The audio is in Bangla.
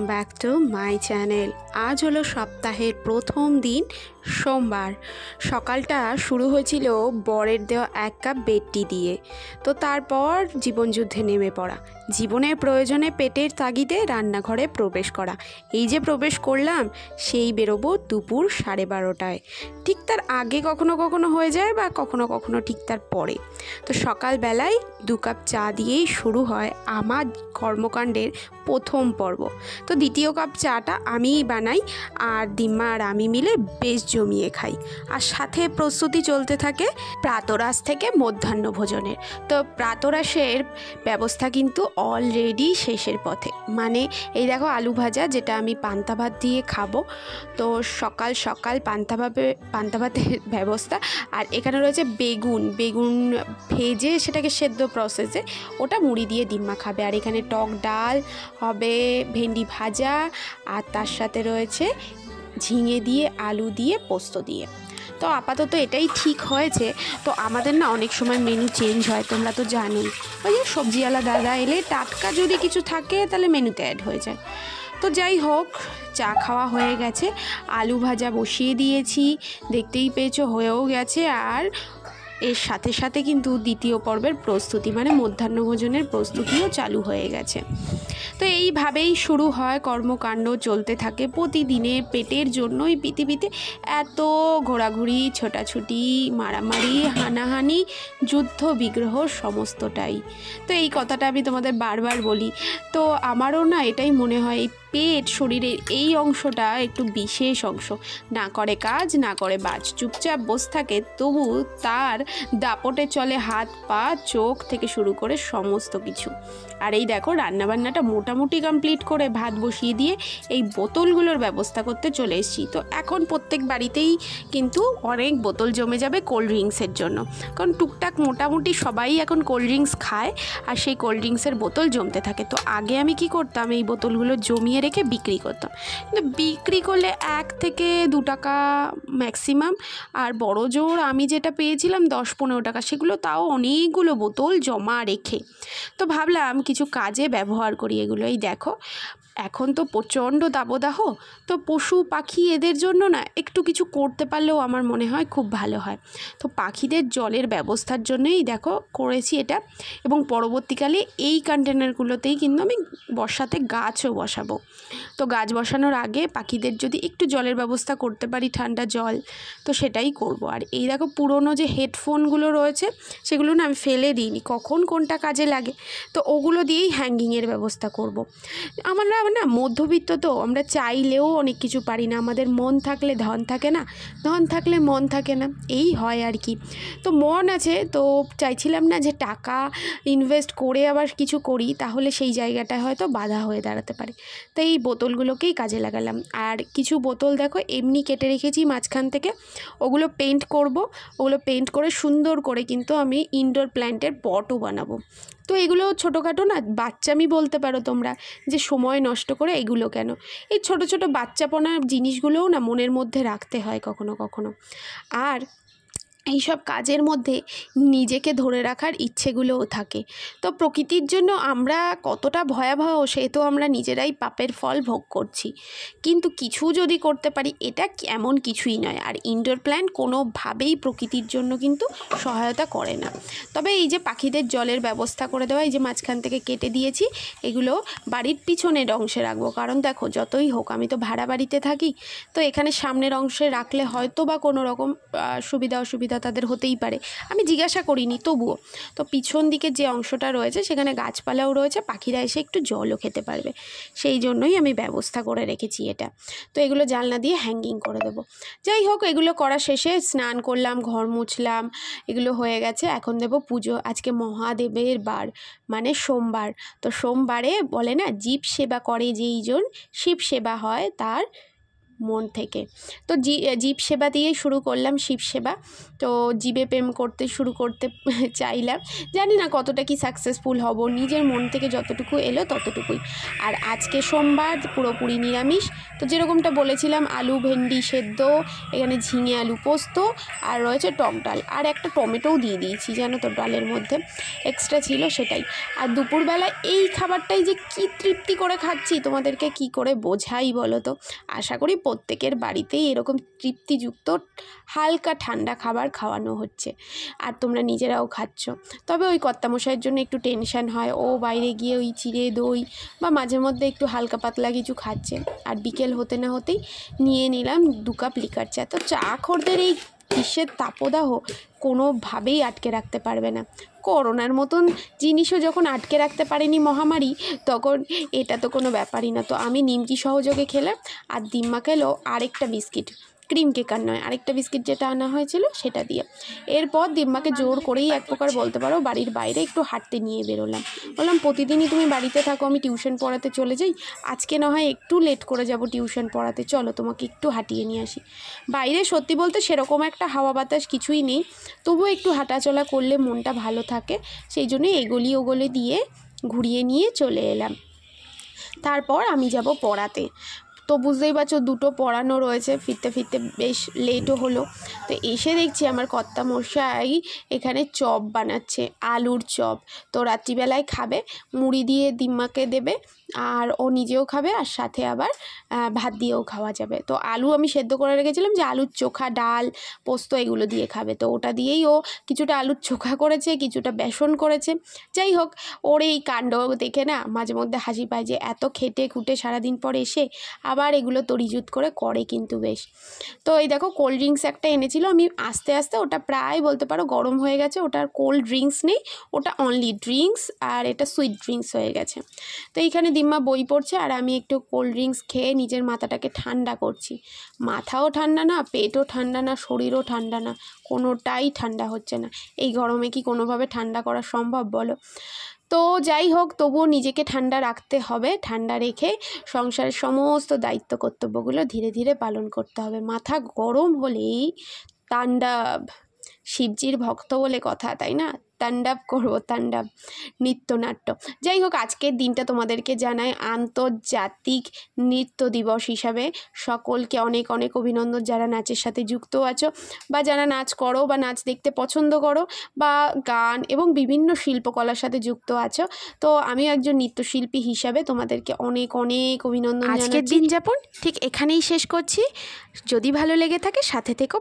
Back to my channel. আজ হলো সপ্তাহের প্রথম দিন, সোমবার। সকালটা শুরু হয়েছিল বরের দেওয়া 1 কাপ বেড টি দিয়ে। তো তারপর জীবনযুদ্ধে নেমে পড়া, জীবনের প্রয়োজনে পেটের তাগিদে রান্নাঘরে প্রবেশ করা। এই যে প্রবেশ করলাম, সেই বেরোবো দুপুর 12:30টায়। ঠিক তার আগে কখনো কখনো হয়ে যায়, বা কখনো কখনো ঠিক তার পরে। তো সকালবেলায় 2 কাপ চা দিয়েই শুরু হয় আমার কর্মকাণ্ডের প্রথম পর্ব। তো দ্বিতীয় কাপ চাটা আমিই বানাই, আর দিম্মা আর আমি মিলে বেশ জমিয়ে খাই। আর সাথে প্রস্তুতি চলতে থাকে প্রাতরাশ থেকে মধ্যাহ্ন ভোজনের। তো প্রাতরাশের ব্যবস্থা কিন্তু অলরেডি শেষের পথে। মানে এই দেখো আলু ভাজা, যেটা আমি পান্তা ভাত দিয়ে খাবো। তো সকাল সকাল পান্তা ভাতের ব্যবস্থা। আর এখানে রয়েছে বেগুন ভেজে সেটাকে সেদ্ধ প্রসেসে, ওটা মুড়ি দিয়ে দিম্মা খাবে। আর এখানে টক ডাল হবে, ভেন্ডি ভাজা, আর তার সাথে রয়েছে ঝিঙে দিয়ে, আলু দিয়ে, পোস্ত দিয়ে। তো আপাতত এটাই ঠিক হয়েছে। তো আমাদের না অনেক সময় মেনু চেঞ্জ হয়, তোমরা তো জানোই। ওই যে সবজিওয়ালা দাদা এলে টাটকা যদি কিছু থাকে তাহলে মেনুতে অ্যাড হয়ে যায়। তো যাই হোক, চা খাওয়া হয়ে গেছে, আলু ভাজা বসিয়ে দিয়েছি, দেখতেই পেয়েছো হয়েও গেছে। আর এর সাথে সাথে কিন্তু দ্বিতীয় পর্বের প্রস্তুতি, মানে মধ্যাহ্নভোজনের প্রস্তুতিও চালু হয়ে গেছে। তো এইভাবেই শুরু হয় কর্মকাণ্ড, চলতে থাকে প্রতিদিনে। পেটের জন্যই পৃথিবীতে এত ঘোরাঘুরি, ছোটাছুটি, মারামারি, হানাহানি, যুদ্ধ বিগ্রহ সমস্তটাই। তো এই কথাটা আমি তোমাদের বারবার বলি। তো আমারও না এটাই মনে হয়, পেট শরীরের এই অংশটা একটু বিশেষ অংশ। না করে কাজ, না করে বাজ, চুপচাপ বসে থাকে, তবু তার দাপটে চলে হাত পা, চোখ থেকে শুরু করে সমস্ত কিছু। আর এই দেখো রান্নাবান্নাটা মোটামুটি কমপ্লিট করে ভাত বসিয়ে দিয়ে এই বোতলগুলোর ব্যবস্থা করতে চলে এসেছি। তো এখন প্রত্যেক বাড়িতেই কিন্তু অনেক বোতল জমে যাবে কোল্ড ড্রিঙ্কসের জন্য, কারণ টুকটাক মোটামুটি সবাই এখন কোল্ড ড্রিঙ্কস খায়, আর সেই কোল্ড ড্রিঙ্কসের বোতল জমতে থাকে। তো আগে আমি কি করতাম, এই বোতলগুলো জমিয়ে রেখে বিক্রি করতাম। কিন্তু বিক্রি করলে 1 থেকে 2 টাকা ম্যাক্সিমাম, আর বড় জোর আমি যেটা পেয়েছিলাম 10-15 টাকা, সেগুলো তাও অনেকগুলো বোতল জমা রেখে। তো ভাবলাম কিছু কাজে ব্যবহার করি এগুলো। এই দেখো এখন তো প্রচণ্ড দাবদাহ, তো পশু পাখি এদের জন্য না একটু কিছু করতে পারলেও আমার মনে হয় খুব ভালো হয়। তো পাখিদের জলের ব্যবস্থার জন্যই দেখো করেছি এটা। এবং পরবর্তীকালে এই কন্টেনারগুলোতেই কিন্তু আমি বর্ষাতে গাছও বসাবো। তো গাছ বসানোর আগে পাখিদের যদি একটু জলের ব্যবস্থা করতে পারি, ঠান্ডা জল, তো সেটাই করব। আর এই দেখো পুরনো যে হেডফোনগুলো রয়েছে, সেগুলো না আমি ফেলে দিইনি, কখন কোনটা কাজে লাগে, তো ওগুলো দিয়েই হ্যাঙ্গিংয়ের ব্যবস্থা করব। আমরা না মধ্যবিত্ত, তো আমরা চাইলেও অনেক কিছু পারি না। আমাদের মন থাকলে ধন থাকে না, ধন থাকলে মন থাকে না, এই হয় আর কি। তো মন আছে, তো চাইছিলাম না যে টাকা ইনভেস্ট করে আবার কিছু করি, তাহলে সেই জায়গাটায় হয়তো বাধা হয়ে দাঁড়াতে পারে। তাই এই বোতলগুলোকেই কাজে লাগালাম। আর কিছু বোতল দেখো এমনি কেটে রেখেছি মাঝখান থেকে, ওগুলো পেন্ট করব। ওগুলো পেন্ট করে সুন্দর করে কিন্তু আমি ইনডোর প্ল্যান্টের পটও বানাবো। তো এগুলো ছোটোখাটো না বাচ্চামি বলতে পারো তোমরা, যে সময় নষ্ট করে এগুলো কেন। এই ছোট ছোট বাচ্চাপনা জিনিসগুলোও না মনের মধ্যে রাখতে হয় কখনো কখনো। আর এইসব কাজের মধ্যে নিজেকে ধরে রাখার ইচ্ছেগুলোও থাকে। তো প্রকৃতির জন্য আমরা কতটা ভয়াবহ, সে তো আমরা নিজেরাই পাপের ফল ভোগ করছি। কিন্তু কিছু যদি করতে পারি, এটা এমন কিছুই নয়। আর ইনডোর প্ল্যান্ট কোনোভাবেই প্রকৃতির জন্য কিন্তু সহায়তা করে না। তবে এই যে পাখিদের জলের ব্যবস্থা করে দেওয়া, এই যে মাঝখান থেকে কেটে দিয়েছি, এগুলো বাড়ির পিছনের অংশে রাখবো। কারণ দেখো যতই হোক আমি তো ভাড়া বাড়িতে থাকি, তো এখানে সামনের অংশে রাখলে হয়তো বা কোনো রকম সুবিধা অসুবিধা তাদের হতেই পারে, আমি জিজ্ঞাসা করিনি তবুও। তো পিছন দিকে যে অংশটা রয়েছে সেখানে গাছপালাও রয়েছে, পাখিরা এসে একটু জলও খেতে পারবে, সেই জন্যই আমি ব্যবস্থা করে রেখেছি এটা। তো এগুলো জানলা দিয়ে হ্যাঙ্গিং করে দেবো। যাই হোক, এগুলো করা শেষে স্নান করলাম, ঘর মুছলাম, এগুলো হয়ে গেছে। এখন দেবো পুজো। আজকে মহাদেবের বার, মানে সোমবার। তো সোমবারে বলে না, জীব সেবা করে যেই জন, শিব সেবা হয় তার মন থেকে। তো জীব সেবা দিয়েই শুরু করলাম, শিব সেবা। তো জীবে প্রেম করতে শুরু করতে চাইলাম, জানি না কতটা কি সাকসেসফুল হব, নিজের মন থেকে যতটুকু এলো ততটুকুই। আর আজকে সোমবার, পুরোপুরি নিরামিষ। তো যেরকমটা বলেছিলাম, আলু ভেন্ডি সেদ্ধ, এখানে ঝিঙে আলু পোস্ত, আর রয়েছে টক ডাল, আর একটা টমেটোও দিয়ে দিয়েছি জানো তো ডালের মধ্যে, এক্সট্রা ছিল সেটাই। আর দুপুরবেলা এই খাবারটাই যে কি তৃপ্তি করে খাচ্ছি তোমাদেরকে কি করে বোঝাই বলো তো। আশা করি প্রত্যেকের বাড়িতেই এরকম তৃপ্তিযুক্ত হালকা ঠান্ডা খাবার খাওয়ানো হচ্ছে, আর তোমরা নিজেরাও খাচ্ছ। তবে ওই কর্তামশাইয়ের জন্য একটু টেনশান হয়, ও বাইরে গিয়ে ওই চিড়ে দই বা মাঝে মধ্যে একটু হালকা পাতলা কিছু খাচ্ছে। আর বিকেল হতে না হতেই নিয়ে নিলাম 2 কাপ লিকার চা। তো চা খোরদের এই গ্রীষ্মের তাপদাহ কোনোভাবেই আটকে রাখতে পারবে না। করোনার মতন জিনিসও যখন আটকে রাখতে পারেনি মহামারী, তখন এটা তো কোনো ব্যাপারই না। তো আমি নিমকি সহযোগে খেলাম, আর দিম্মা খেলো আরেকটা বিস্কিট, ক্রিম কেক আর নয়, আরেকটা বিস্কিট যেটা আনা হয়েছিল সেটা দিয়ে। এরপর দিম্মাকে জোর করেই এক প্রকার বলতে পারো বাড়ির বাইরে একটু হাঁটতে নিয়ে বেরোলাম। বললাম প্রতিদিনই তুমি বাড়িতে থাকো, আমি টিউশন পড়াতে চলে যাই, আজকে না হয় একটু লেট করে যাব টিউশন পড়াতে, চলো তোমাকে একটু হাঁটিয়ে নিয়ে আসি। বাইরে সত্যি বলতে সেরকম একটা হাওয়া বাতাস কিছুই নেই, তবুও একটু হাঁটাচলা করলে মনটা ভালো থাকে, সেই জন্য এগলি ওগলি দিয়ে ঘুরিয়ে নিয়ে চলে এলাম। তারপর আমি যাব পড়াতে। তো বুঝতেই পারছো 2টো পড়ানো রয়েছে, ফিরতে ফিরতে বেশ লেটও হলো। তো এসে দেখছি আমার কর্তামশাই এখানে চপ বানাচ্ছে, আলুর চপ। তো রাত্রিবেলায় খাবে, মুড়ি দিয়ে দিম্মাকে দেবে, আর ও নিজেও খাবে, আর সাথে আবার ভাত দিয়েও খাওয়া যাবে। তো আলু আমি সেদ্ধ করে রেখেছিলাম যে আলুর চোখা, ডাল, পোস্ত এগুলো দিয়ে খাবে, তো ওটা দিয়েই ও কিছুটা আলুর চোখা করেছে, কিছুটা বেসন করেছে। যাই হোক, ওর এই কাণ্ড দেখে না মাঝে মধ্যে হাসি পায়, যে এত খেটে খুঁটে সারাদিন পর এসে আবার এগুলো তড়িজুত করে কিন্তু বেশ। তো এই দেখো কোল্ড ড্রিঙ্কস একটা এনেছিল, আমি আস্তে আস্তে ওটা প্রায় বলতে পারো গরম হয়ে গেছে, ওটার কোল্ড ড্রিঙ্কস নেই, ওটা অনলি ড্রিঙ্কস, আর এটা সুইট ড্রিঙ্কস হয়ে গেছে। তো এইখানে দিম্মা বই পড়ছে, আর আমি একটু কোল্ড ড্রিঙ্কস খেয়ে নিজের মাথাটাকে ঠান্ডা করছি। মাথাও ঠান্ডা না, পেটও ঠান্ডা না, শরীরও ঠান্ডা না, কোনোটাই ঠান্ডা হচ্ছে না। এই গরমে কি কোনোভাবে ঠান্ডা করা সম্ভব বলো? তো যাই হোক, তবুও নিজেকে ঠান্ডা রাখতে হবে, ঠান্ডা রেখে সংসারের সমস্ত দায়িত্ব কর্তব্যগুলো ধীরে ধীরে পালন করতে হবে। মাথা গরম হলেই তাণ্ডব, শিবজির ভক্ত বলে কথা, তাই না? তাণ্ডব করবো, তাণ্ডব, নৃত্যনাট্য। যাই হোক, আজকের দিনটা তোমাদেরকে জানাই আন্তর্জাতিক নৃত্য দিবস হিসাবে। সকলকে অনেক অনেক অভিনন্দন, যারা নাচের সাথে যুক্ত আছো, বা যারা নাচ করো বা নাচ দেখতে পছন্দ করো, বা গান এবং বিভিন্ন শিল্পকলার সাথে যুক্ত আছো। তো আমি একজন নৃত্যশিল্পী হিসাবে তোমাদেরকে অনেক অনেক অভিনন্দন জানাচ্ছি। আজকের দিন যাপন ঠিক এখানেই শেষ করছি। যদি ভালো লেগে থাকে সাথে থেকো।